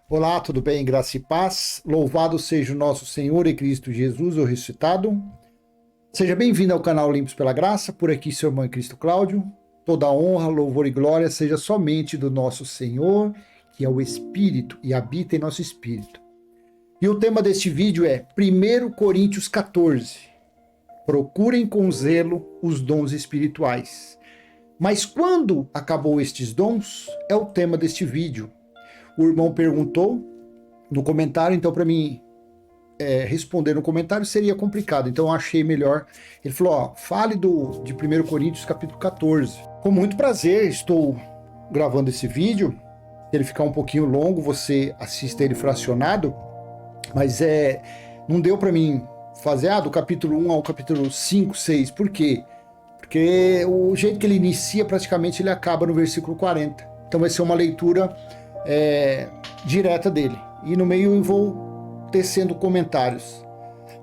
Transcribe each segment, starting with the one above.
Olá, tudo bem? Graça e paz. Louvado seja o nosso Senhor e Cristo Jesus, o ressuscitado. Seja bem-vindo ao canal Limpos pela Graça. Por aqui, seu irmão em Cristo Cláudio. Toda honra, louvor e glória seja somente do nosso Senhor, que é o Espírito e habita em nosso espírito. E o tema deste vídeo é 1 Coríntios 14. Procurem com zelo os dons espirituais. Mas quando acabou estes dons? É o tema deste vídeo. O irmão perguntou no comentário, então para mim responder no comentário seria complicado, então eu achei melhor. Ele falou, fale de 1 Coríntios capítulo 14. Com muito prazer, estou gravando esse vídeo. Se ele ficar um pouquinho longo, você assista ele fracionado, mas não deu para mim fazer do capítulo 1 ao capítulo 5, 6. Por quê? Porque o jeito que ele inicia, praticamente ele acaba no versículo 40. Então vai ser uma leitura direta dele. E no meio eu vou tecendo comentários.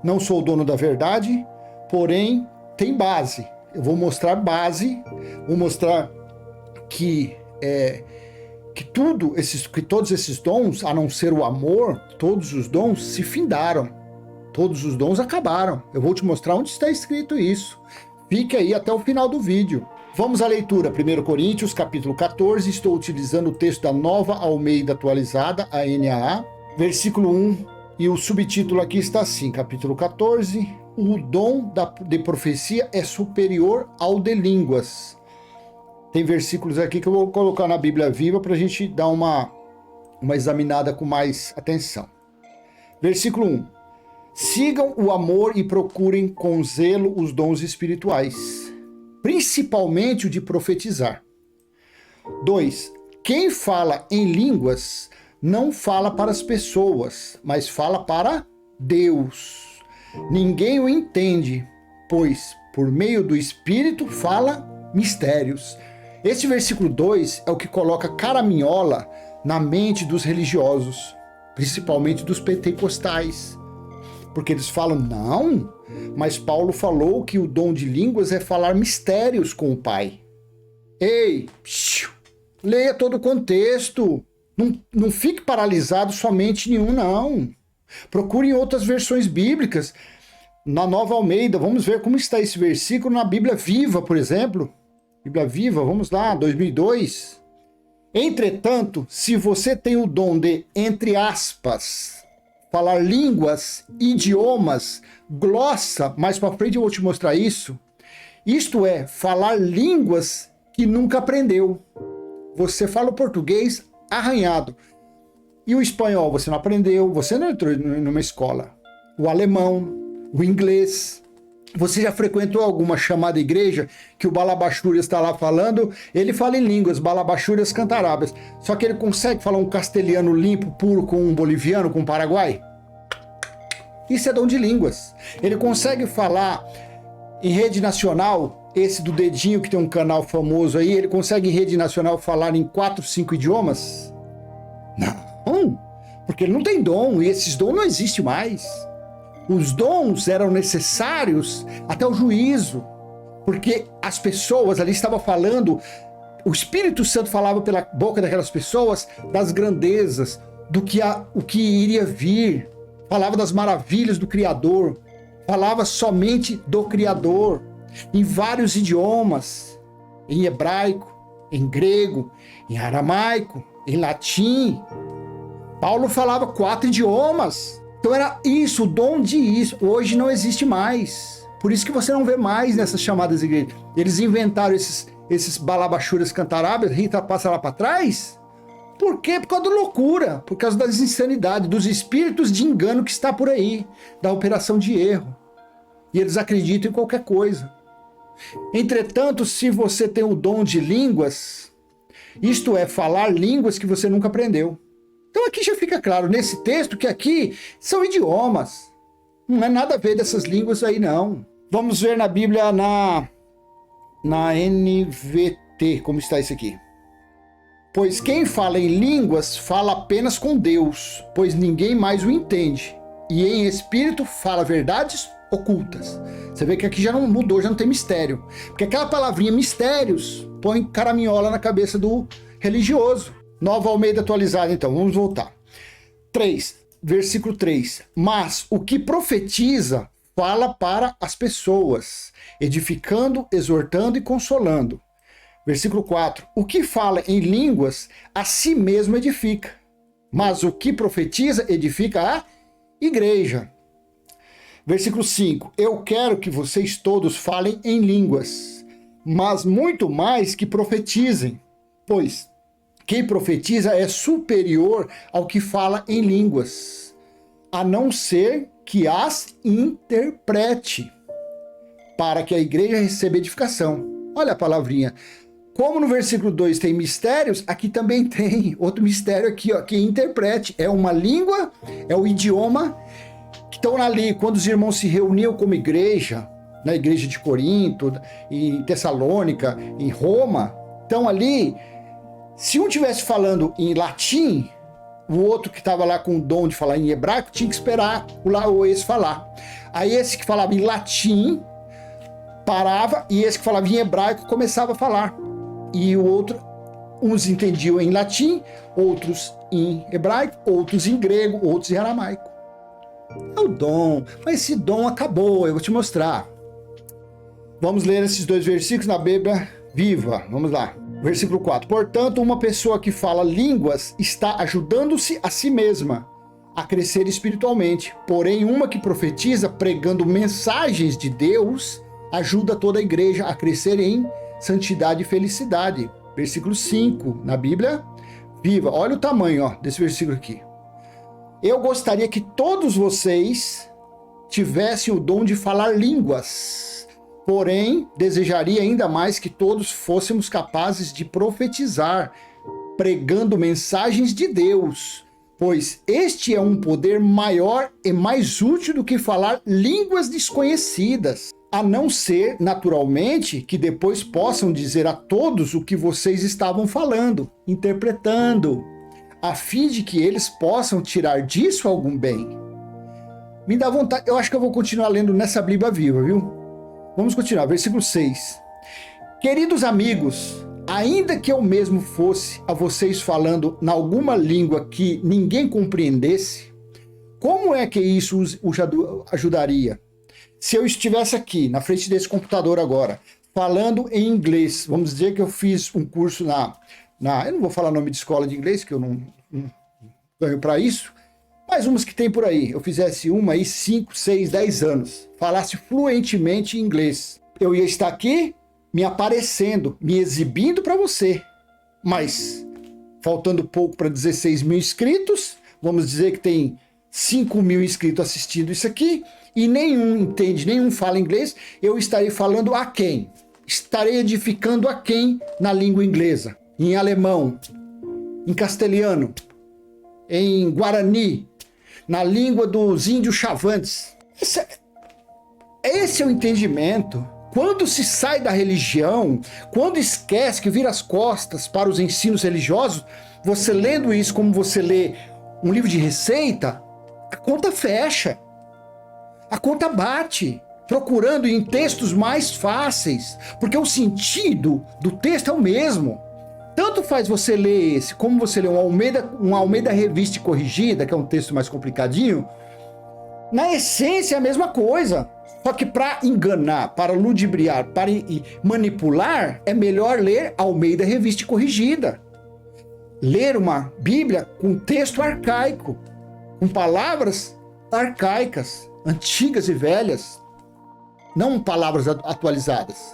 Não sou o dono da verdade, porém tem base. Eu vou mostrar base, vou mostrar que todos esses dons, a não ser o amor, todos os dons se findaram. Todos os dons acabaram. Eu vou te mostrar onde está escrito isso. Fique aí até o final do vídeo. Vamos à leitura, 1 Coríntios, capítulo 14, estou utilizando o texto da Nova Almeida Atualizada, a NAA, versículo 1, e o subtítulo aqui está assim, capítulo 14, o dom de profecia é superior ao de línguas. Tem versículos aqui que eu vou colocar na Bíblia Viva para a gente dar uma examinada com mais atenção. Versículo 1, sigam o amor e procurem com zelo os dons espirituais, principalmente o de profetizar. 2. Quem fala em línguas não fala para as pessoas, mas fala para Deus. Ninguém o entende, pois por meio do Espírito fala mistérios. Este versículo 2 é o que coloca caraminhola na mente dos religiosos, principalmente dos pentecostais. Porque eles falam, não, mas Paulo falou que o dom de línguas é falar mistérios com o Pai. Ei, leia todo o contexto. Não fique paralisado somente em um, não. Procure outras versões bíblicas. Na Nova Almeida, vamos ver como está esse versículo na Bíblia Viva, por exemplo. Bíblia Viva, vamos lá, 2002. Entretanto, se você tem o dom de, entre aspas, falar línguas, idiomas, glossa, mais para frente eu vou te mostrar isso. Isto é, falar línguas que nunca aprendeu. Você fala o português arranhado. E o espanhol você não aprendeu, você não entrou numa escola. O alemão, o inglês. Você já frequentou alguma chamada igreja que o Balabachúrias está lá falando? Ele fala em línguas, Balabachúrias cantarábias. Só que ele consegue falar um castelhano limpo, puro, com um boliviano, com um paraguai? Isso é dom de línguas. Ele consegue falar em rede nacional, esse do dedinho que tem um canal famoso aí, ele consegue em rede nacional falar em 4, 5 idiomas? Não, porque ele não tem dom, e esses dons não existem mais. Os dons eram necessários até o juízo, porque as pessoas ali estavam falando, o Espírito Santo falava pela boca daquelas pessoas das grandezas, o que iria vir, falava das maravilhas do Criador, falava somente do Criador, em vários idiomas, em hebraico, em grego, em aramaico, em latim. Paulo falava 4 idiomas. Então era isso, o dom de isso. Hoje não existe mais. Por isso que você não vê mais nessas chamadas igrejas. Eles inventaram esses balabachúrias cantarábias, Rita passa lá para trás. Por quê? Por causa da loucura, por causa das insanidades, dos espíritos de engano que está por aí, da operação de erro. E eles acreditam em qualquer coisa. Entretanto, se você tem o dom de línguas, isto é, falar línguas que você nunca aprendeu. Então aqui já fica claro, nesse texto, que aqui são idiomas. Não é nada a ver dessas línguas aí, não. Vamos ver na Bíblia, na NVT, como está isso aqui. Pois quem fala em línguas fala apenas com Deus, pois ninguém mais o entende. E em espírito fala verdades ocultas. Você vê que aqui já não mudou, já não tem mistério. Porque aquela palavrinha mistérios põe caraminhola na cabeça do religioso. Nova Almeida Atualizada, então, vamos voltar. Versículo 3. Mas o que profetiza fala para as pessoas, edificando, exortando e consolando. Versículo 4. O que fala em línguas, a si mesmo edifica. Mas o que profetiza, edifica a igreja. Versículo 5. Eu quero que vocês todos falem em línguas, mas muito mais que profetizem, pois quem profetiza é superior ao que fala em línguas, a não ser que as interprete, para que a igreja receba edificação. Olha a palavrinha. Como no versículo 2 tem mistérios, aqui também tem outro mistério aqui, ó, que interprete. É uma língua, é o idioma que estão ali. Quando os irmãos se reuniam como igreja, na igreja de Corinto, em Tessalônica, em Roma, estão ali. Se um estivesse falando em latim, o outro que estava lá com o dom de falar em hebraico tinha que esperar o esse falar. Aí esse que falava em latim parava e esse que falava em hebraico começava a falar. E o outro, uns entendiam em latim, outros em hebraico, outros em grego, outros em aramaico. É o dom, mas esse dom acabou, eu vou te mostrar. Vamos ler esses 2 versículos na Bíblia Viva, vamos lá. Versículo 4. Portanto, uma pessoa que fala línguas está ajudando-se a si mesma a crescer espiritualmente. Porém, uma que profetiza pregando mensagens de Deus ajuda toda a igreja a crescer em santidade e felicidade. Versículo 5, na Bíblia Viva. Olha o tamanho, ó, desse versículo aqui. Eu gostaria que todos vocês tivessem o dom de falar línguas. Porém, desejaria ainda mais que todos fôssemos capazes de profetizar, pregando mensagens de Deus, pois este é um poder maior e mais útil do que falar línguas desconhecidas, a não ser, naturalmente, que depois possam dizer a todos o que vocês estavam falando, interpretando, a fim de que eles possam tirar disso algum bem. Me dá vontade, eu acho que eu vou continuar lendo nessa Bíblia Viva, viu? Vamos continuar, versículo 6. Queridos amigos, ainda que eu mesmo fosse a vocês falando em alguma língua que ninguém compreendesse, como é que isso os ajudaria? Se eu estivesse aqui, na frente desse computador agora, falando em inglês, vamos dizer que eu fiz um curso eu não vou falar nome de escola de inglês, que eu não ganho para isso, mas umas que tem por aí, eu fizesse uma aí 5, 6, 10 anos, falasse fluentemente inglês. Eu ia estar aqui me aparecendo, me exibindo para você. Mas, faltando pouco para 16 mil inscritos, vamos dizer que tem 5 mil inscritos assistindo isso aqui, e nenhum entende, nenhum fala inglês, eu estarei falando a quem? Estarei edificando a quem na língua inglesa? Em alemão, em castelhano, em guarani, na língua dos índios chavantes. Esse é o entendimento. Quando se sai da religião, quando esquece que vira as costas para os ensinos religiosos, você lendo isso como você lê um livro de receita, a conta fecha. A conta bate, procurando em textos mais fáceis, porque o sentido do texto é o mesmo. Tanto faz você ler esse, como você ler um Almeida Revista Corrigida, que é um texto mais complicadinho, na essência é a mesma coisa. Só que para enganar, para ludibriar, para manipular, é melhor ler Almeida Revista Corrigida. Ler uma Bíblia com texto arcaico, com palavras arcaicas, antigas e velhas, não palavras atualizadas.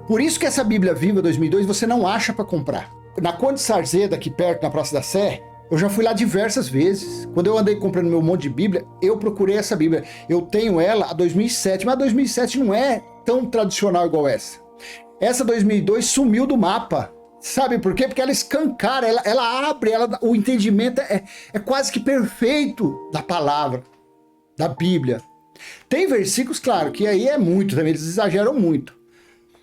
Por isso que essa Bíblia Viva 2002 você não acha para comprar. Na Conde Sarzeda, aqui perto, na Praça da Sé, eu já fui lá diversas vezes. Quando eu andei comprando meu monte de Bíblia, eu procurei essa Bíblia. Eu tenho ela há 2007, mas a 2007 não é tão tradicional igual essa. Essa 2002 sumiu do mapa. Sabe por quê? Porque ela escancara, ela abre, o entendimento é quase que perfeito da palavra, da Bíblia. Tem versículos, claro, que aí é muito, também eles exageram muito.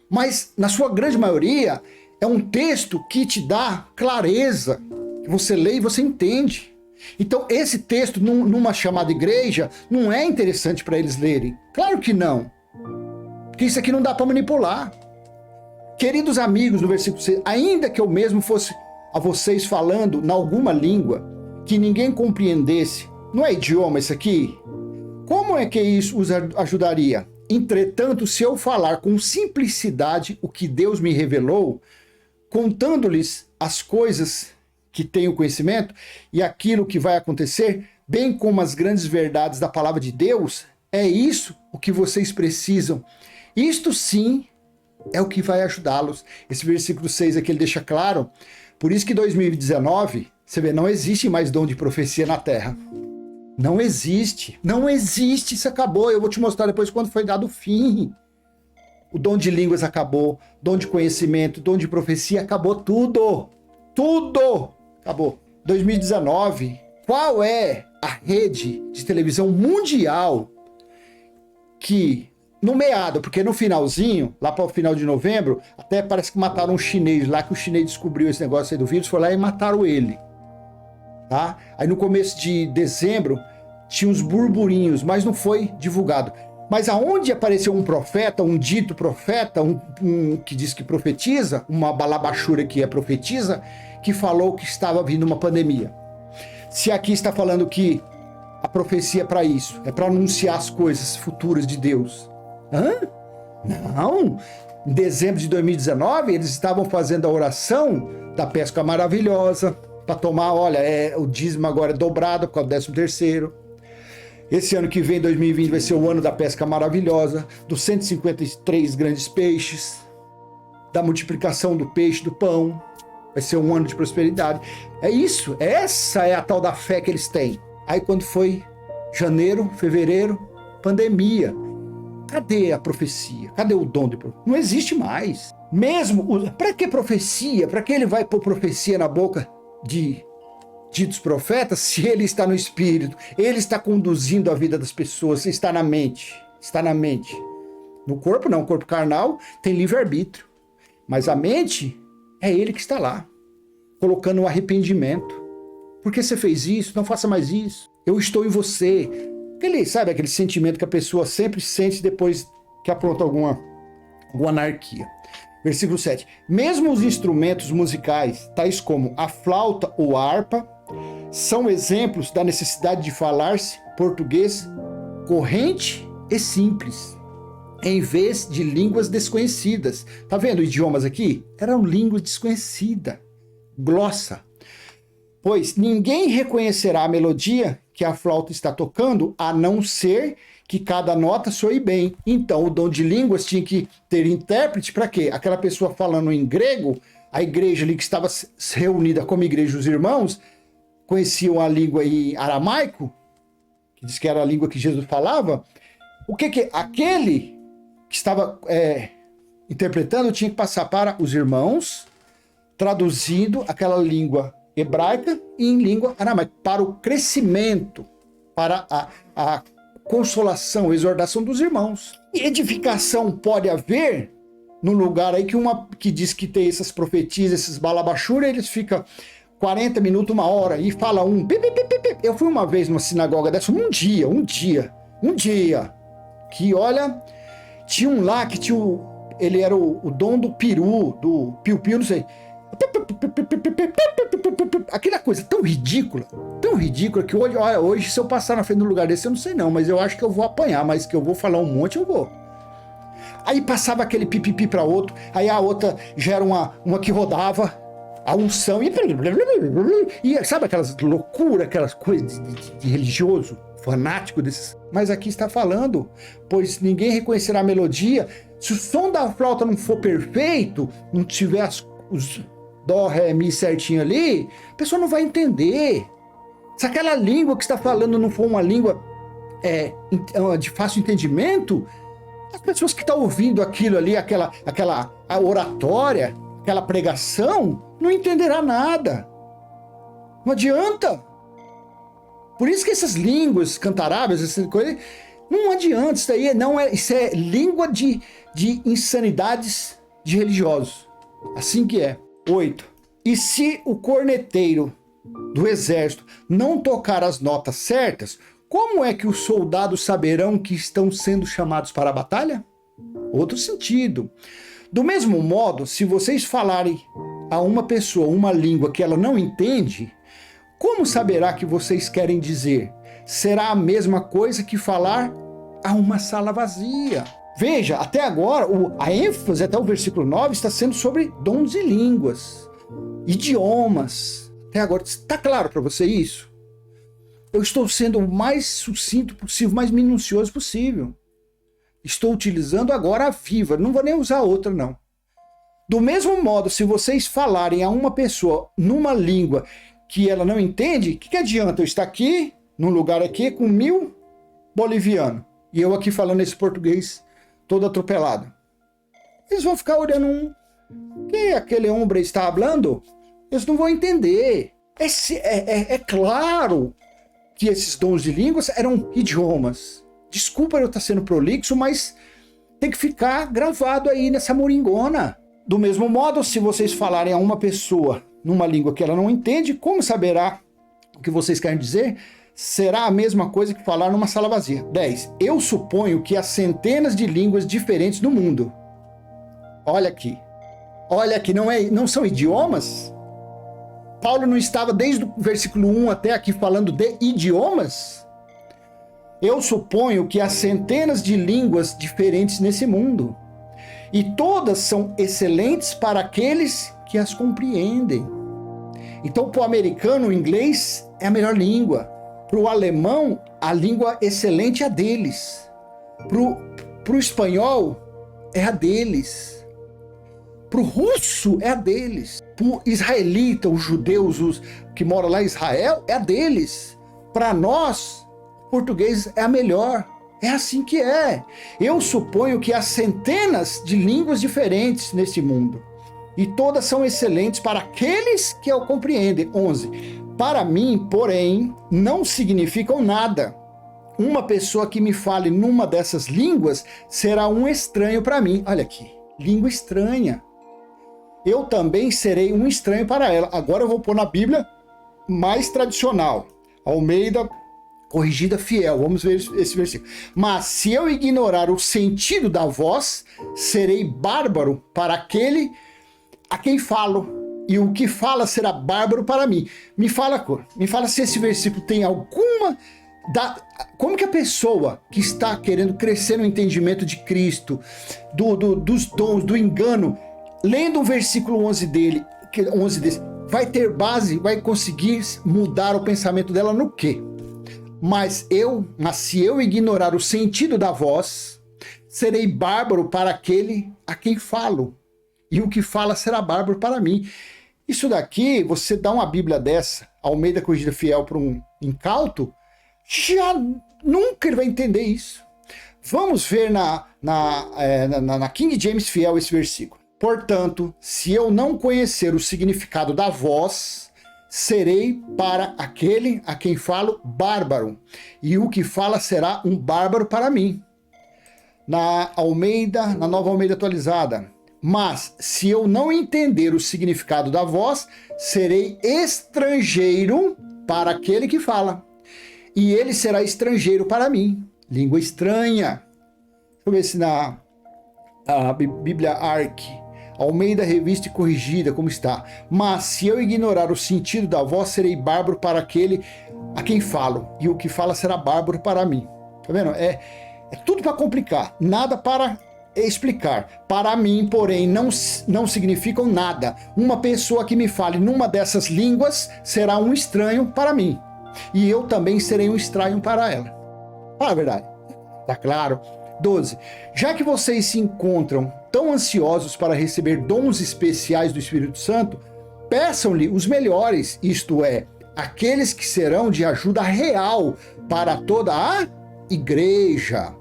Mas, na sua grande maioria, é um texto que te dá clareza, que você lê e você entende. Então, esse texto, numa chamada igreja, não é interessante para eles lerem. Claro que não. Porque isso aqui não dá para manipular. Queridos amigos, no versículo 6, ainda que eu mesmo fosse a vocês falando em alguma língua que ninguém compreendesse. Não é idioma isso aqui? Como é que isso os ajudaria? Entretanto, se eu falar com simplicidade o que Deus me revelou, contando-lhes as coisas que tenho conhecimento e aquilo que vai acontecer, bem como as grandes verdades da palavra de Deus, é isso o que vocês precisam. Isto sim é o que vai ajudá-los. Esse versículo 6 aqui ele deixa claro. Por isso que 2019, você vê, não existe mais dom de profecia na Terra. Não existe. Não existe. Isso acabou. Eu vou te mostrar depois quando foi dado o fim. O dom de línguas acabou. Dom de conhecimento, dom de profecia, acabou tudo. Tudo acabou. 2019, qual é a rede de televisão mundial que, no meado, porque no finalzinho, lá para o final de novembro, até parece que mataram um chinês lá, que o chinês descobriu esse negócio aí do vírus, foi lá e mataram ele. Tá? Aí no começo de dezembro, tinha uns burburinhos, mas não foi divulgado. Mas aonde apareceu um profeta, um dito profeta, um que diz que profetiza, uma balabachura que é profetiza, que falou que estava vindo uma pandemia. Se aqui está falando que a profecia é para isso, é para anunciar as coisas futuras de Deus. Hã? Não. Em dezembro de 2019, eles estavam fazendo a oração da pesca maravilhosa, para tomar, olha, o dízimo agora é dobrado por causa do 13º. Esse ano que vem, 2020, vai ser o ano da pesca maravilhosa, dos 153 grandes peixes, da multiplicação do peixe, do pão. Vai ser um ano de prosperidade. É isso, essa é a tal da fé que eles têm. Aí quando foi janeiro, fevereiro, pandemia. Cadê a profecia? Cadê o dom de profecia? Não existe mais. Mesmo, para que profecia? Para que ele vai pôr profecia na boca de ditos profetas, se ele está no espírito, ele está conduzindo a vida das pessoas, está na mente, No corpo não, o corpo carnal tem livre-arbítrio, mas a mente é ele que está lá, colocando o arrependimento. Por que você fez isso? Não faça mais isso. Eu estou em você. Aquele sentimento que a pessoa sempre sente depois que apronta alguma anarquia. Versículo 7. Mesmo os instrumentos musicais, tais como a flauta ou a harpa, são exemplos da necessidade de falar-se português corrente e simples, em vez de línguas desconhecidas. Tá vendo idiomas aqui? Eram língua desconhecida, glossa. Pois ninguém reconhecerá a melodia que a flauta está tocando, a não ser que cada nota soe bem. Então, o dom de línguas tinha que ter intérprete para quê? Aquela pessoa falando em grego, a igreja ali que estava reunida como igreja, os irmãos, conheciam a língua em aramaico, que diz que era a língua que Jesus falava. O que aquele que estava interpretando tinha que passar para os irmãos, traduzindo aquela língua hebraica e em língua aramaica, para o crescimento, para a consolação, a exortação dos irmãos. E edificação pode haver num lugar aí que diz que tem essas profetias, esses balabachura, eles ficam 40 minutos, 1 hora, e fala um... Eu fui uma vez numa sinagoga dessa, um dia, que olha, tinha um lá que tinha ele era o dom do peru, do piu-piu, não sei. Aquela coisa tão ridícula que hoje se eu passar na frente do lugar desse, eu não sei não, mas eu acho que eu vou apanhar, mas que eu vou falar um monte, eu vou. Aí passava aquele pipipi para outro, aí a outra já era uma que rodava, a unção, e sabe aquelas loucuras, aquelas coisas de religioso, fanático desses. Mas aqui está falando, pois ninguém reconhecerá a melodia, se o som da flauta não for perfeito, não tiver os dó, ré, mi certinho ali, a pessoa não vai entender. Se aquela língua que está falando não for uma língua de fácil entendimento, as pessoas que estão ouvindo aquilo ali, a oratória, aquela pregação, não entenderá nada. Não adianta. Por isso que essas línguas cantaráveis, essas coisas, não adianta. Isso é língua de insanidades de religiosos. Assim que é. 8. E se o corneteiro do exército não tocar as notas certas, como é que os soldados saberão que estão sendo chamados para a batalha? Outro sentido. Do mesmo modo, se vocês falarem a uma pessoa uma língua que ela não entende, Como saberá que vocês querem dizer? Será a mesma coisa que falar a uma sala vazia. Veja, até agora, a ênfase até o versículo 9 está sendo sobre dons de línguas, idiomas. Até agora, está claro para você isso? Eu estou sendo o mais sucinto possível, mais minucioso possível. Estou utilizando agora a viva, não vou nem usar outra não. Do mesmo modo, se vocês falarem a uma pessoa numa língua que ela não entende, o que adianta eu estar aqui, num lugar aqui, com 1000 bolivianos, e eu aqui falando esse português todo atropelado? Eles vão ficar olhando que aquele homem está falando? Eles não vão entender. É claro que esses dons de línguas eram idiomas. Desculpa eu estar sendo prolixo, mas tem que ficar gravado aí nessa moringona. Do mesmo modo, se vocês falarem a uma pessoa numa língua que ela não entende, como saberá o que vocês querem dizer? Será a mesma coisa que falar numa sala vazia. 10. Eu suponho que há centenas de línguas diferentes no mundo. Olha aqui, não são idiomas? Paulo não estava desde o versículo 1 até aqui falando de idiomas? Eu suponho que há centenas de línguas diferentes nesse mundo. E todas são excelentes para aqueles que as compreendem. Então, para o americano, o inglês é a melhor língua. Para o alemão, a língua excelente é a deles. Para o espanhol, é a deles. Para o russo, é a deles. Para o israelita, os judeus, os que moram lá em Israel, é a deles. Para nós, português é a melhor. É assim que é. Eu suponho que há centenas de línguas diferentes neste mundo. E todas são excelentes para aqueles que o compreendem. 11. Para mim, porém, não significam nada. Uma pessoa que me fale numa dessas línguas será um estranho para mim. Olha aqui, língua estranha. Eu também serei um estranho para ela. Agora eu vou pôr na Bíblia mais tradicional. Almeida Corrigida Fiel. Vamos ver esse versículo. Mas se eu ignorar o sentido da voz, serei bárbaro para aquele a quem falo, e o que fala será bárbaro para mim. Me fala se esse versículo tem alguma... Como que a pessoa que está querendo crescer no entendimento de Cristo, dos dons, do engano, lendo o versículo 11 dele, vai ter base, vai conseguir mudar o pensamento dela no quê? Mas se eu ignorar o sentido da voz, serei bárbaro para aquele a quem falo, e o que fala será bárbaro para mim. Isso daqui, você dá uma Bíblia dessa, Almeida Corrigida Fiel, para um incauto, já nunca ele vai entender isso. Vamos ver na King James Fiel esse versículo. Portanto, se eu não conhecer o significado da voz, serei para aquele a quem falo bárbaro, e o que fala será um bárbaro para mim. Na Nova Almeida Atualizada. Mas, se eu não entender o significado da voz, serei estrangeiro para aquele que fala, e ele será estrangeiro para mim. Língua estranha. Deixa eu ver se na Bíblia Ark, Almeida Revista e Corrigida, como está. Mas se eu ignorar o sentido da voz, serei bárbaro para aquele a quem falo, e o que fala será bárbaro para mim. Tá vendo? É tudo para complicar, nada para explicar. Para mim, porém, não significam nada. Uma pessoa que me fale numa dessas línguas será um estranho para mim, e eu também serei um estranho para ela. Fala a verdade. Tá claro? 12. Já que vocês se encontram tão ansiosos para receber dons especiais do Espírito Santo, peçam-lhe os melhores, isto é, aqueles que serão de ajuda real para toda a igreja.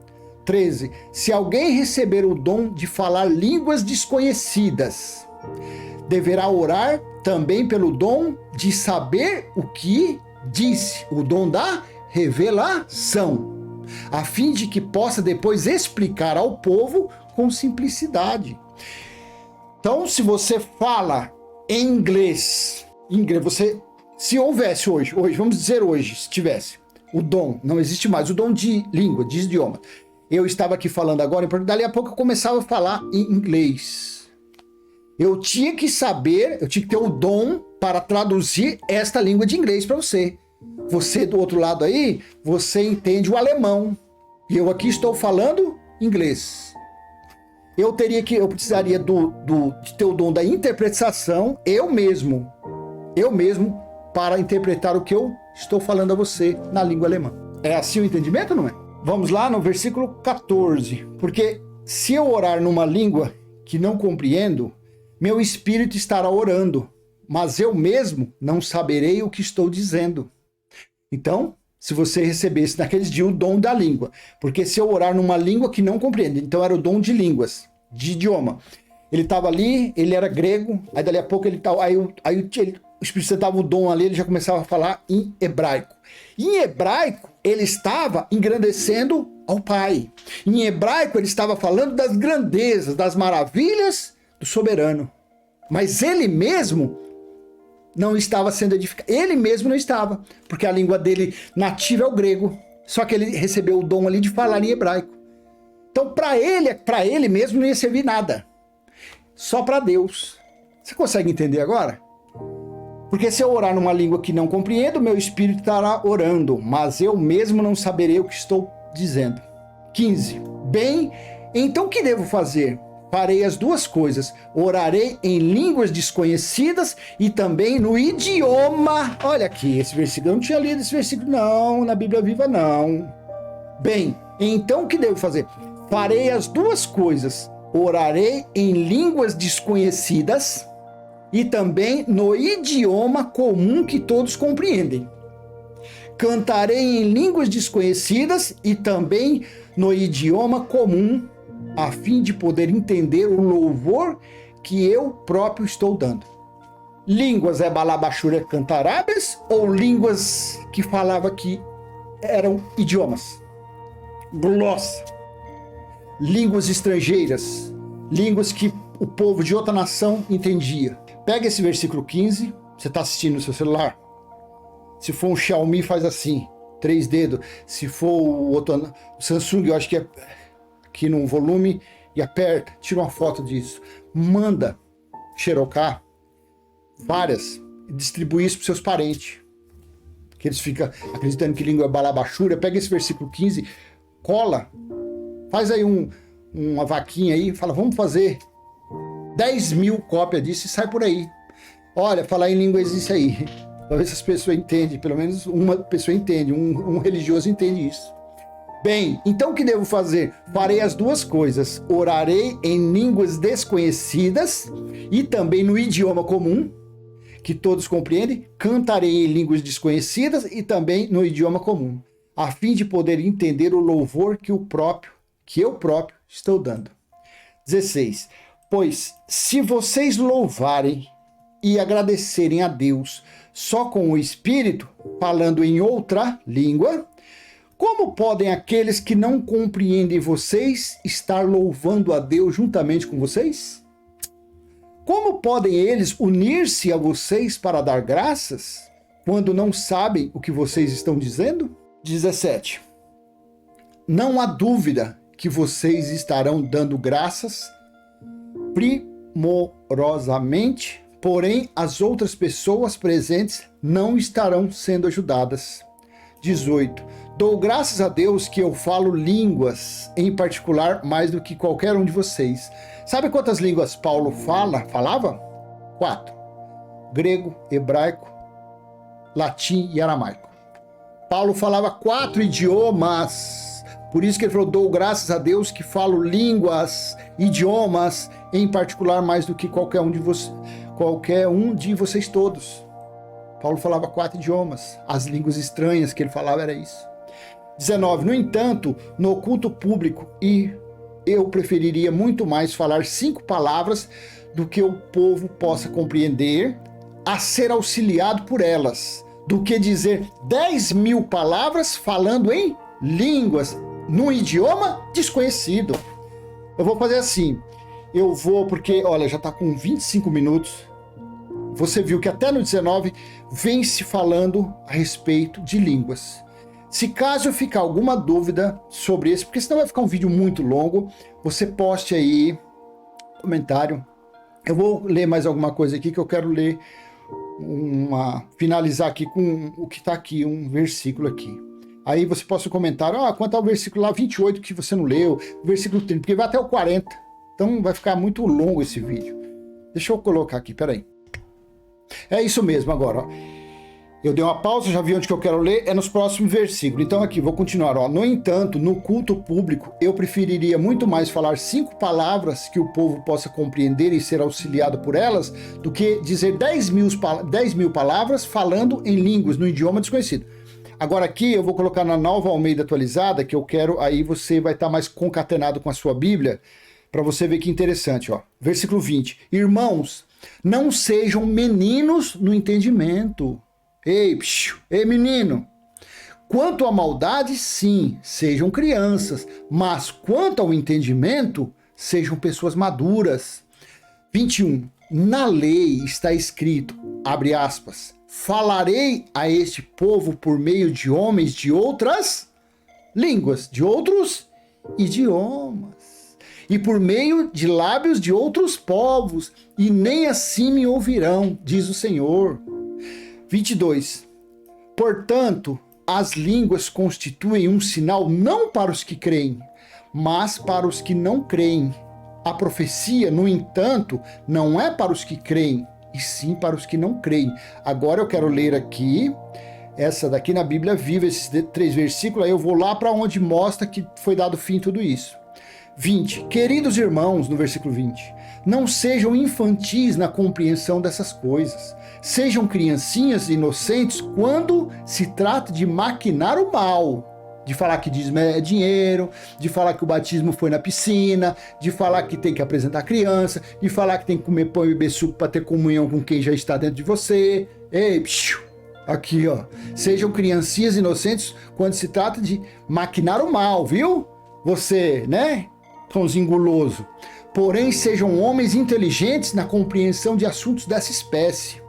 13. Se alguém receber o dom de falar línguas desconhecidas, deverá orar também pelo dom de saber o que disse, o dom da revelação, a fim de que possa depois explicar ao povo com simplicidade. Então, se você fala em inglês, se houvesse hoje, vamos dizer hoje, se tivesse o dom, não existe mais o dom de língua, de idioma. Eu estava aqui falando agora, dali a pouco eu começava a falar em inglês. Eu tinha que ter o dom para traduzir esta língua de inglês para você. Você do outro lado aí, você entende o alemão. E eu aqui estou falando inglês. Eu precisaria de ter o dom da interpretação, eu mesmo, para interpretar o que eu estou falando a você na língua alemã. É assim o entendimento, não é? Vamos lá no versículo 14. Porque se eu orar numa língua que não compreendo, meu espírito estará orando, mas eu mesmo não saberei o que estou dizendo. Então, se você recebesse naqueles dias o dom da língua, porque se eu orar numa língua que não compreende, então era o dom de línguas, de idioma. Ele estava ali, ele era grego, aí dali a pouco ele estava, o Espírito Santo dava o dom ali, ele já começava a falar em hebraico. Em hebraico, ele estava engrandecendo ao Pai. Em hebraico, ele estava falando das grandezas, das maravilhas do soberano. Mas ele mesmo não estava sendo edificado. Ele mesmo não estava, porque a língua dele nativa é o grego. Só que ele recebeu o dom ali de falar em hebraico. Então, para ele mesmo não ia servir nada. Só para Deus. Você consegue entender agora? Porque se eu orar numa língua que não compreendo, meu espírito estará orando, mas eu mesmo não saberei o que estou dizendo. 15. Bem, então o que devo fazer? Farei as duas coisas. Orarei em línguas desconhecidas e também no idioma. Olha aqui, esse versículo. Eu não tinha lido esse versículo, não, na Bíblia Viva, não. Bem, então o que devo fazer? Farei as duas coisas. Orarei em línguas desconhecidas e também no idioma comum que todos compreendem. Cantarei em línguas desconhecidas e também no idioma comum, a fim de poder entender o louvor que eu próprio estou dando. Línguas é balabachura cantarabes ou línguas que falava que eram idiomas? Glossa. Línguas estrangeiras, línguas que o povo de outra nação entendia. Pega esse versículo 15, você está assistindo no seu celular? Se for um Xiaomi, faz assim, 3 dedos. Se for o outro, o Samsung, eu acho que é aqui no volume, e aperta, tira uma foto disso. Manda xerocar várias, e distribui isso para seus parentes. Que eles ficam acreditando que língua é balabachura. Pega esse versículo 15, cola, faz aí uma vaquinha aí, fala, vamos fazer 10.000 cópias disso e sai por aí. Olha, falar em língua existe aí. Talvez as pessoas entendem, pelo menos uma pessoa entende, um religioso entende isso. Bem, então o que devo fazer? Farei as duas coisas. Orarei em línguas desconhecidas e também no idioma comum, que todos compreendem. Cantarei em línguas desconhecidas e também no idioma comum, a fim de poder entender o louvor que eu próprio estou dando. 16. Pois, se vocês louvarem e agradecerem a Deus só com o Espírito, falando em outra língua, como podem aqueles que não compreendem vocês estar louvando a Deus juntamente com vocês? Como podem eles unir-se a vocês para dar graças, quando não sabem o que vocês estão dizendo? 17. Não há dúvida que vocês estarão dando graças primorosamente, porém as outras pessoas presentes não estarão sendo ajudadas. 18. Dou graças a Deus que eu falo línguas, em particular mais do que qualquer um de vocês. Sabe quantas línguas Paulo falava? 4. Grego, hebraico, latim e aramaico. Paulo falava 4 idiomas. Por isso que ele falou, dou graças a Deus que falo línguas, idiomas, em particular mais do que qualquer um de vocês todos. Paulo falava 4 idiomas. As línguas estranhas que ele falava era isso. 19. No entanto, no culto público, eu preferiria muito mais falar 5 palavras do que o povo possa compreender, a ser auxiliado por elas, do que dizer 10.000 palavras falando em línguas, num idioma desconhecido. Eu vou fazer assim, porque, olha, já está com 25 minutos, você viu que até no 19 vem se falando a respeito de línguas. Se caso ficar alguma dúvida sobre isso, porque senão vai ficar um vídeo muito longo, você poste aí comentário. Eu vou ler mais alguma coisa aqui que eu quero ler finalizar aqui com o que está aqui, um versículo aqui. Aí você possa comentar, quanto ao versículo lá 28 que você não leu, versículo 30, porque vai até o 40. Então vai ficar muito longo esse vídeo. Deixa eu colocar aqui, peraí. É isso mesmo agora, ó. Eu dei uma pausa, já vi onde que eu quero ler, é nos próximos versículos. Então aqui, vou continuar, ó. No entanto, no culto público, eu preferiria muito mais falar 5 palavras que o povo possa compreender e ser auxiliado por elas, do que dizer 10 mil palavras falando em línguas, no idioma desconhecido. Agora aqui eu vou colocar na Nova Almeida Atualizada, que eu quero, aí você vai estar mais concatenado com a sua Bíblia, para você ver que interessante, ó. Versículo 20. Irmãos, não sejam meninos no entendimento. Ei, menino, quanto à maldade, sim, sejam crianças, mas quanto ao entendimento, sejam pessoas maduras. 21. Na lei está escrito, abre aspas, falarei a este povo por meio de homens de outras línguas, de outros idiomas, e por meio de lábios de outros povos, e nem assim me ouvirão, diz o Senhor. 22. Portanto, as línguas constituem um sinal não para os que creem, mas para os que não creem. A profecia, no entanto, não é para os que creem, e sim para os que não creem. Agora eu quero ler aqui, essa daqui na Bíblia Viva, esses 3 versículos, aí eu vou lá para onde mostra que foi dado fim a tudo isso. 20. Queridos irmãos, no versículo 20, não sejam infantis na compreensão dessas coisas. Sejam criancinhas inocentes quando se trata de maquinar o mal. De falar que dízimo é dinheiro, de falar que o batismo foi na piscina, de falar que tem que apresentar a criança, de falar que tem que comer pão e beber suco para ter comunhão com quem já está dentro de você. Ei, aqui ó. Sejam criancinhas inocentes quando se trata de maquinar o mal, viu? Você, né? Pãozinho guloso. Porém, sejam homens inteligentes na compreensão de assuntos dessa espécie.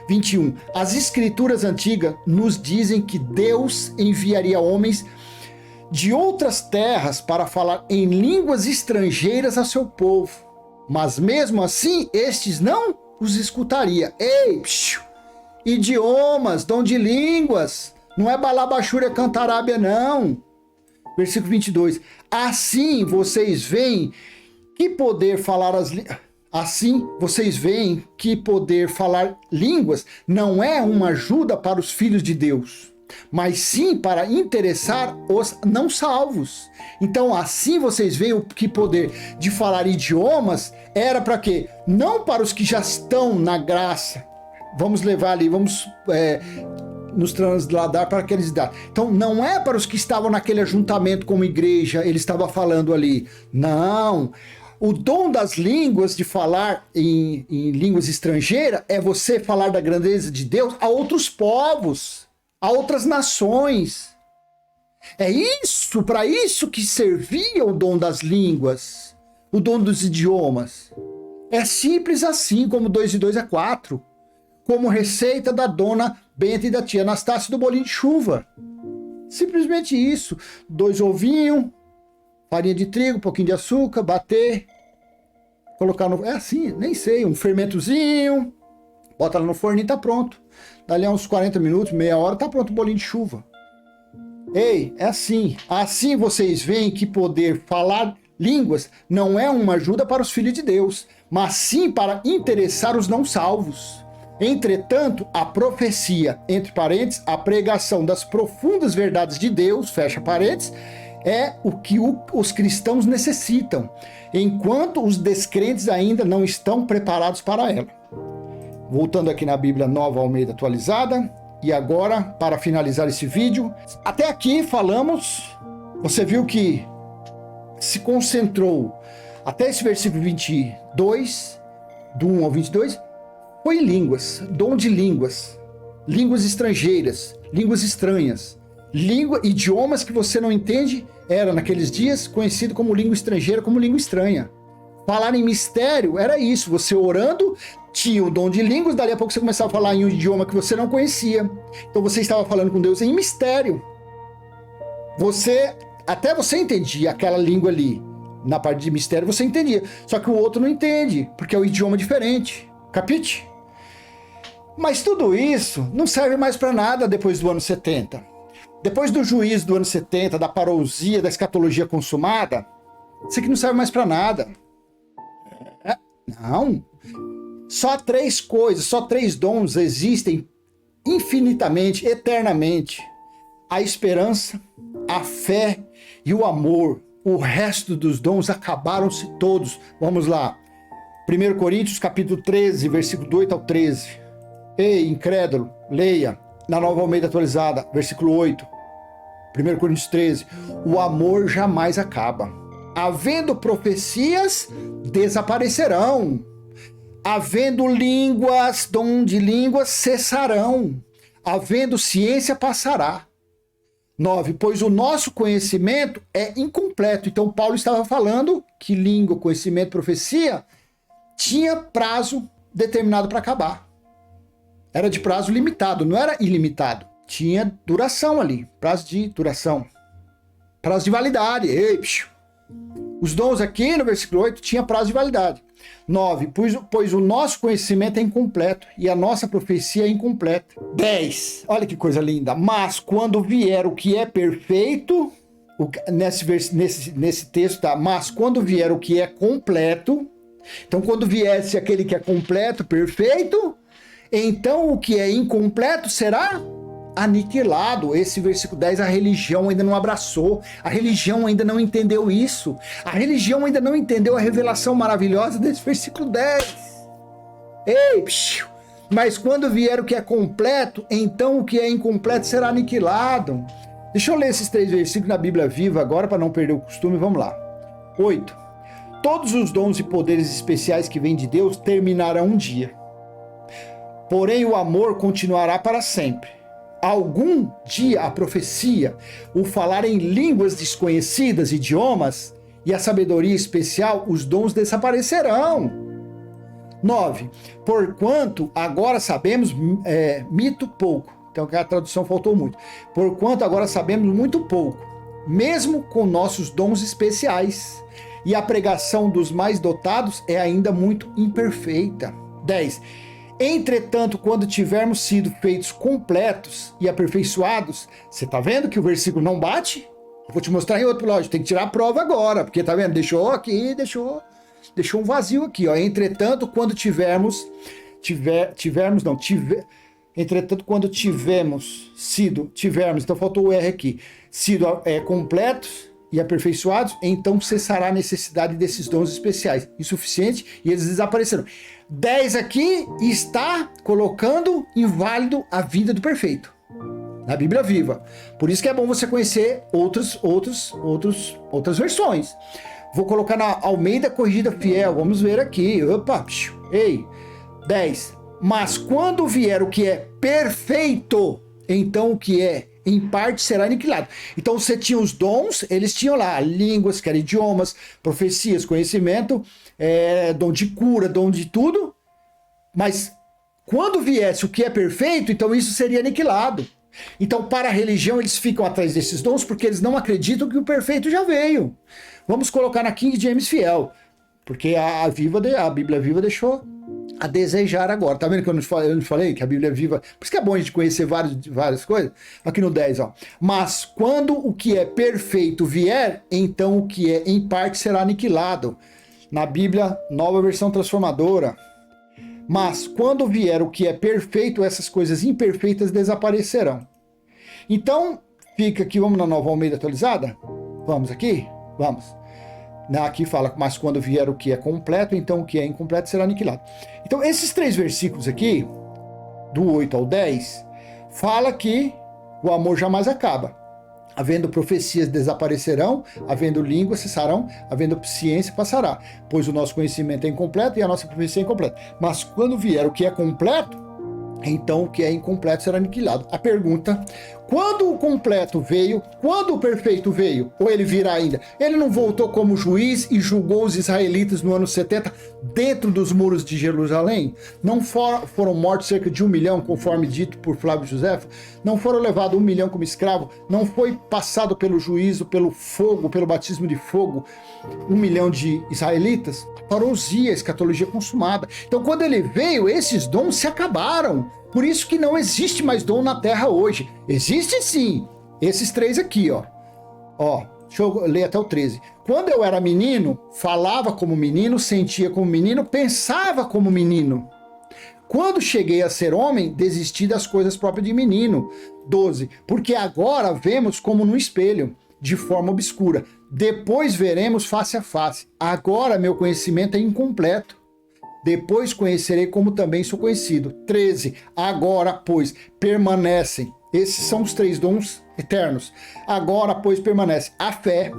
21. As escrituras antigas nos dizem que Deus enviaria homens de outras terras para falar em línguas estrangeiras a seu povo. Mas mesmo assim, estes não os escutaria. Ei, idiomas, dom de línguas. Não é balabachúria cantarábia, não. Versículo 22. Assim vocês veem que poder falar línguas não é uma ajuda para os filhos de Deus, mas sim para interessar os não salvos. Então, assim vocês veem o que poder de falar idiomas era para quê? Não para os que já estão na graça. Vamos levar ali, nos trasladar para aqueles dados. Então, não é para os que estavam naquele ajuntamento como igreja, ele estava falando ali. Não. O dom das línguas, de falar em línguas estrangeiras, é você falar da grandeza de Deus a outros povos, a outras nações. É isso, para isso que servia o dom das línguas, o dom dos idiomas. É simples assim, como 2 e 2 é 4. Como receita da dona Benta e da tia Anastácia do bolinho de chuva. Simplesmente isso. 2 ovinhos, farinha de trigo, um pouquinho de açúcar, bater, colocar no... É assim, nem sei, um fermentozinho, bota lá no forno e tá pronto. Dali a uns 40 minutos, meia hora, tá pronto o bolinho de chuva. Ei, é assim. Assim vocês veem que poder falar línguas não é uma ajuda para os filhos de Deus, mas sim para interessar os não salvos. Entretanto, a profecia, entre parênteses, a pregação das profundas verdades de Deus, fecha parênteses, é o que os cristãos necessitam, enquanto os descrentes ainda não estão preparados para ela. Voltando aqui na Bíblia Nova Almeida Atualizada, e agora, para finalizar esse vídeo, até aqui falamos, você viu que se concentrou até esse versículo 22, do 1 ao 22, foi em línguas, dom de línguas, línguas estrangeiras, línguas estranhas, idiomas que você não entende, era naqueles dias conhecido como língua estrangeira, como língua estranha. Falar em mistério era isso, você orando, tinha o dom de línguas, dali a pouco você começava a falar em um idioma que você não conhecia. Então você estava falando com Deus em mistério. Até você entendia aquela língua ali, na parte de mistério você entendia, só que o outro não entende, porque é um idioma diferente. Capite? Mas tudo isso não serve mais para nada depois do ano 70. Depois do juízo do ano 70, da parousia, da escatologia consumada, isso aqui não serve mais para nada. Não. Só 3 coisas, só 3 dons existem infinitamente, eternamente. A esperança, a fé e o amor. O resto dos dons acabaram-se todos. Vamos lá. 1 Coríntios capítulo 13, versículo 8 ao 13. Ei, incrédulo, leia na Nova Almeida Atualizada, versículo 8. 1 Coríntios 13. O amor jamais acaba. Havendo profecias, desaparecerão. Havendo línguas, dom de línguas, cessarão. Havendo ciência, passará. 9. Pois o nosso conhecimento é incompleto. Então, Paulo estava falando que língua, conhecimento, profecia tinha prazo determinado para acabar. Era de prazo limitado, não era ilimitado. Tinha duração ali, prazo de duração. Prazo de validade. Ei, os dons aqui no versículo 8 tinha prazo de validade. 9. Pois o nosso conhecimento é incompleto e a nossa profecia é incompleta. 10. Olha que coisa linda. Mas quando vier o que é perfeito, nesse texto tá, mas quando vier o que é completo, então quando viesse aquele que é completo, perfeito, então o que é incompleto será aniquilado. Esse versículo 10, a religião ainda não abraçou, a religião ainda não entendeu isso, a religião ainda não entendeu a revelação maravilhosa desse versículo 10. Ei, mas quando vier o que é completo, então o que é incompleto será aniquilado. Deixa eu ler esses 3 versículos na Bíblia Viva agora para não perder o costume, vamos lá. 8. Todos os dons e poderes especiais que vêm de Deus terminarão um dia, porém o amor continuará para sempre. Algum dia a profecia, o falar em línguas desconhecidas, idiomas, e a sabedoria especial, os dons desaparecerão. 9. Porquanto agora sabemos mito pouco. Então a tradução faltou muito. Porquanto agora sabemos muito pouco, mesmo com nossos dons especiais. E a pregação dos mais dotados é ainda muito imperfeita. 10. Entretanto, quando tivermos sido feitos completos e aperfeiçoados, você tá vendo que o versículo não bate? Eu vou te mostrar em outro lógico, tem que tirar a prova agora, porque tá vendo? Deixou um vazio aqui, ó. Entretanto, quando entretanto, quando tivermos, então faltou o R aqui, sido completos e aperfeiçoados, então cessará a necessidade desses dons especiais, insuficientes, e eles desaparecerão. 10 aqui está colocando inválido a vida do perfeito, na Bíblia Viva. Por isso que é bom você conhecer outras versões. Vou colocar na Almeida Corrigida Fiel, vamos ver aqui. Opa, ei, 10. Mas quando vier o que é perfeito, então o que é em parte será aniquilado. Então você tinha os dons, eles tinham lá línguas, que eram idiomas, profecias, conhecimento, dom de cura, dom de tudo, mas quando viesse o que é perfeito, então isso seria aniquilado. Então para a religião eles ficam atrás desses dons porque eles não acreditam que o perfeito já veio. Vamos colocar na King James Fiel, porque a Bíblia Viva deixou a desejar agora. Tá vendo que eu não falei que a Bíblia Viva... Por isso que é bom a gente conhecer várias coisas. Aqui no 10, ó. Mas quando o que é perfeito vier, então o que é em parte será aniquilado. Na Bíblia, Nova Versão Transformadora. Mas quando vier o que é perfeito, essas coisas imperfeitas desaparecerão. Então, fica aqui, vamos na Nova Almeida Atualizada? Vamos aqui? Vamos. Aqui fala, mas quando vier o que é completo, então o que é incompleto será aniquilado. Então, esses 3 versículos aqui, do 8 ao 10, fala que o amor jamais acaba. Havendo profecias desaparecerão, havendo línguas cessarão, havendo ciência passará. Pois o nosso conhecimento é incompleto e a nossa profecia é incompleta. Mas quando vier o que é completo, então o que é incompleto será aniquilado. A pergunta: quando o completo veio, quando o perfeito veio, ou ele virá ainda? Ele não voltou como juiz e julgou os israelitas no ano 70 dentro dos muros de Jerusalém? Não foram mortos cerca de 1 milhão, conforme dito por Flávio Josefo? Não foram levados 1 milhão como escravo? Não foi passado pelo juízo, pelo fogo, pelo batismo de fogo, 1 milhão de israelitas? Parousia, escatologia consumada. Então quando ele veio, esses dons se acabaram. Por isso que não existe mais dom na Terra hoje. Existe sim. Esses 3 aqui, ó. Ó, deixa eu ler até o 13. Quando eu era menino, falava como menino, sentia como menino, pensava como menino. Quando cheguei a ser homem, desisti das coisas próprias de menino. 12. Porque agora vemos como no espelho, de forma obscura. Depois veremos face a face. Agora meu conhecimento é incompleto. Depois conhecerei como também sou conhecido. 13. Agora, pois, permanecem. Esses são os 3 dons eternos. Agora, pois, permanece a fé,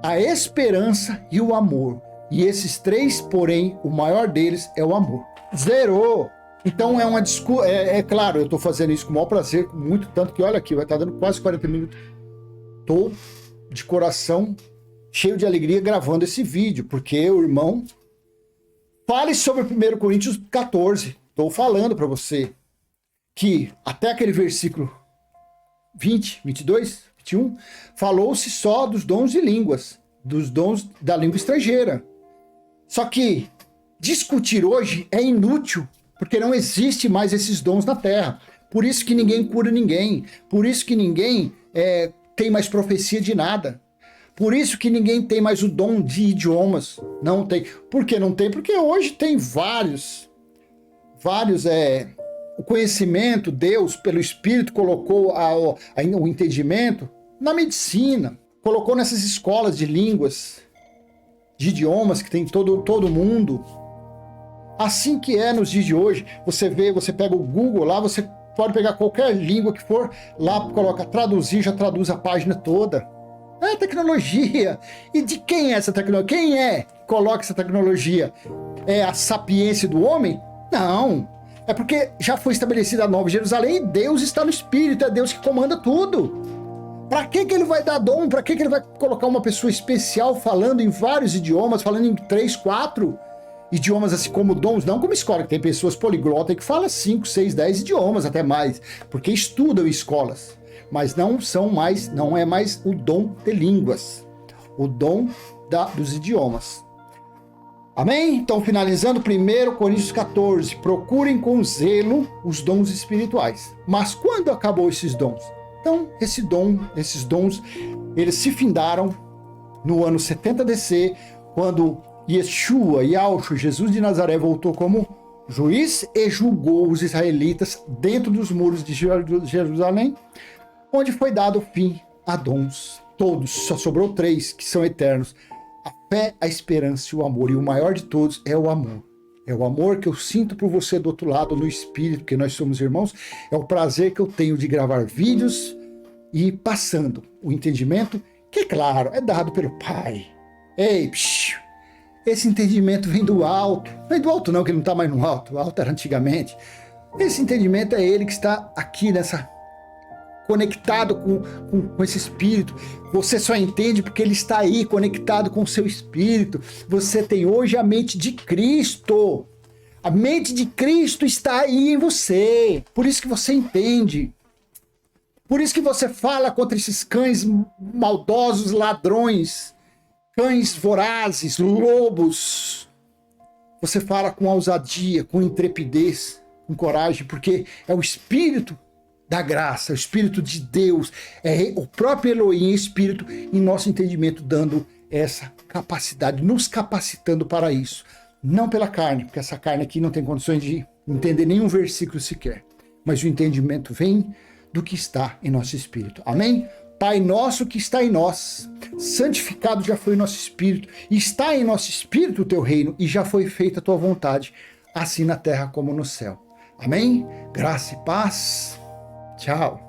a esperança e o amor. E esses 3, porém, o maior deles é o amor. Zerou! Então é uma discussão. É claro, eu estou fazendo isso com o maior prazer, muito tanto que, olha aqui, vai estar dando quase 40 minutos. Estou de coração cheio de alegria gravando esse vídeo, porque o irmão fale sobre 1 Coríntios 14. Estou falando para você que até aquele versículo 20, 22, 21, falou-se só dos dons de línguas, dos dons da língua estrangeira. Só que discutir hoje é inútil, porque não existe mais esses dons na Terra. Por isso que ninguém cura ninguém, por isso que ninguém tem mais profecia de nada. Por isso que ninguém tem mais o dom de idiomas. Não tem. Por que não tem? Porque hoje tem vários o conhecimento, Deus, pelo Espírito, colocou o entendimento na medicina, colocou nessas escolas de línguas, de idiomas que tem todo mundo. Assim que é nos dias de hoje, você pega o Google lá, você pode pegar qualquer língua que for, lá coloca traduzir, já traduz a página toda. É tecnologia. E de quem é essa tecnologia? Quem é que coloca essa tecnologia? É a sapiência do homem? Não. É porque já foi estabelecida a Nova Jerusalém e Deus está no Espírito, é Deus que comanda tudo. Para que ele vai dar dom? Para que ele vai colocar uma pessoa especial falando em vários idiomas, falando em 3, 4 idiomas assim como dons? Não como escola, que tem pessoas poliglotas que falam 5, 6, 10 idiomas, até mais, porque estudam em escolas. Mas não é mais o dom de línguas, o dom dos idiomas. Amém? Então, finalizando 1 Coríntios 14, procurem com zelo os dons espirituais. Mas quando acabou esses dons? Então, esses dons, eles se findaram no ano 70 DC, quando Yeshua, Jesus de Nazaré, voltou como juiz e julgou os israelitas dentro dos muros de Jerusalém, onde foi dado fim a dons todos. Só sobrou 3 que são eternos: a fé, a esperança e o amor. E o maior de todos é o amor. É o amor que eu sinto por você do outro lado, no espírito, porque nós somos irmãos. É o prazer que eu tenho de gravar vídeos e passando o entendimento, que, claro, é dado pelo Pai. Ei, esse entendimento vem do alto. Não vem do alto não, que ele não está mais no alto. O alto era antigamente. Esse entendimento é ele que está aqui conectado com esse espírito. Você só entende porque ele está aí, conectado com o seu espírito. Você tem hoje a mente de Cristo. A mente de Cristo está aí em você. Por isso que você entende. Por isso que você fala contra esses cães maldosos, ladrões, cães vorazes, lobos. Você fala com ousadia, com intrepidez, com coragem, porque é o Espírito da graça, o Espírito de Deus, é o próprio Elohim, Espírito, em nosso entendimento, dando essa capacidade, nos capacitando para isso. Não pela carne, porque essa carne aqui não tem condições de entender nenhum versículo sequer, mas o entendimento vem do que está em nosso espírito. Amém? Pai nosso que está em nós, santificado já foi o nosso espírito, está em nosso espírito o teu reino, e já foi feita a tua vontade, assim na terra como no céu. Amém? Graça e paz. Tchau.